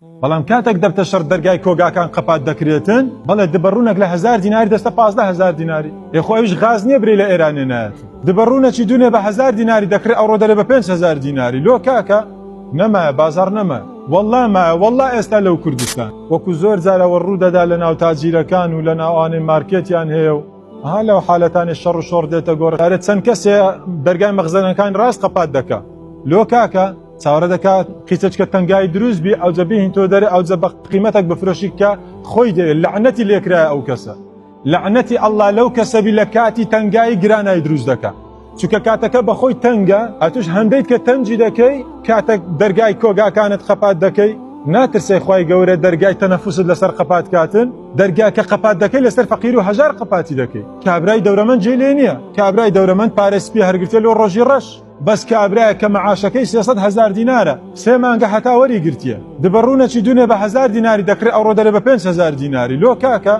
بەڵام کاتێک دەبتە شەڕ دەرگای کۆگاکان قەپات دەکرێتن بەڵێ دبەڕوونێک لە 1000 دیناری دەستە 15000 دیناری یخۆیش غاز نییە برێ لە ئێرانێ نایەت دبەڕوونەکی دوونێ بە 1000 دیناری دەکرێت ئەوڕۆ دەرێ بە 5000 دیناری لۆ کاکە نەمایە بازار نەمایە والله مایە والله ئێستا لەو کوردستان وەکو زۆر جارەوە ڕوو دەدا لە ناو تاجیرەکان و لە ناوانەی مارکێتیان هەیە و ها لەو حالەتانی شەڕ و شۆڕ دێتە گۆڕ چەند کەسێ دەرگای مەخزەنەکان ڕاست قەپات دەکا لۆ کاکە چاوەڕێ دەکات قیچەچکە تەنگای دروست بی ئەوجە بهین تۆ دەرێ ئەوجە بە قیمەتێک بفرۆشی کە خۆی دەوێت لەعنەتی لێکرایە ئەو کەسە لەعنەتی ئەڵڵا لەو کەسەبی لە کاتی تەنگایی گرانای دروست دەکات چونکە کاتەکە بەخۆی تەنگە ئەتوش هەندێک کە تەنجی دەکەی کاتێک دەرگای کۆگاکانت قەپات دەکەی ناترسێ خوای گەورە دەرگای تەنەفوست لەسەر قەپات کاتن دەرگای کە قەپات دەکەی لەسەر فەقیر و هەژار قەپاتی دەکەی کابرای دەورەمەند جێ لێ نییە کابرای دەورەمەند پارێسپی هەرگرتێ لۆ ڕۆژی ڕەش بەس کابرایە کە مەعاشەکەی 300,000 دینارە 3 مانگە هەتا وەری گرتیە دبەڕوونەکی دوونێ بە 1000 دیناری دەکرێت ئەوڕۆ دەرێ بە 5000 دیناری لۆ کاکە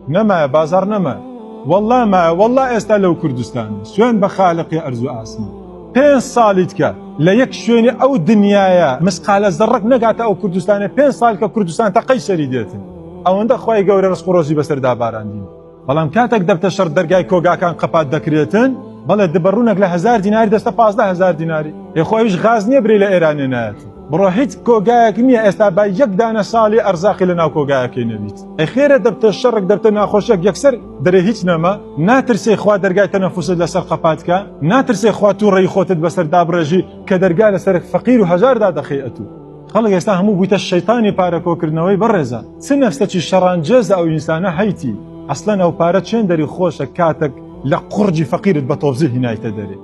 نەمایە بازار نەمایە والله مایە والله ئێستا لەو کوردستان سوێن بە خالقی ئەرز و ئاسمان 5 ساڵیت کە لە یەک شوێنی ئەو دنیایە مسقالە زەڕک نەگاتە ئەو کوردستانە 5 ساڵ کە کوردستان تەقەی سەری دێتن ئەوەندە خوای گەورە ڕزق و ڕۆزی بەسەردا باراندین بەڵام کاتێک دەبتە شەڕ دەرگای کۆگاکان قەپات دەکرێتن بەڵێ دبەڕوونێک لە 1000 دیناری دەستە 15000 دیناری یخۆیش غاز نییە برێ لە ئێرانێ نایەت بڕۆ هیچ کۆگایەک نییە ئێستا با یەک دانە ساڵی ئەرزاقی لە ناو کۆگایەکەی نەبیت ئەخێرە دەبتە شەڕێک دەبتە ناخۆشیێک یەکسەر دەرێ هیچ نەما ناترسێ خوا دەرگای تەنەفوست لەسەر قەپاتکە ناترسێ خوا تووڕێی خۆتت بەسەر دابڕێژی کە دەرگا لەسەر فەقیر و هەژاردا دەخەیەت و خەڵک ئێستا هەموو بوویتە شەیتانی پارەکۆکردنەوەی بەڕێزە چ نەفسەکی شەڕانجێزە ئەو ئینسانە هەیتی ئەسڵەن ئەو پارە چێندەری خۆشە کاتێک لە قورجی فەقیرت بە تۆزی هینایتە دەرێ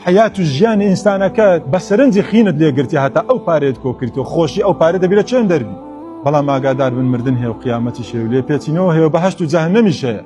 حیات و ژیانی ئینسانەکە بە سەرنجی خینت لێگرتی هەتا ئەو پارێت کۆکردی و خۆشی ئەو پارە دەبێت چێن دەربی بەڵام ئاگادار بن مردن هەیە و قیامەتی شێ و لێ پێچینەوە هەیە و بەهەشت و جەهەنەمیش هەیە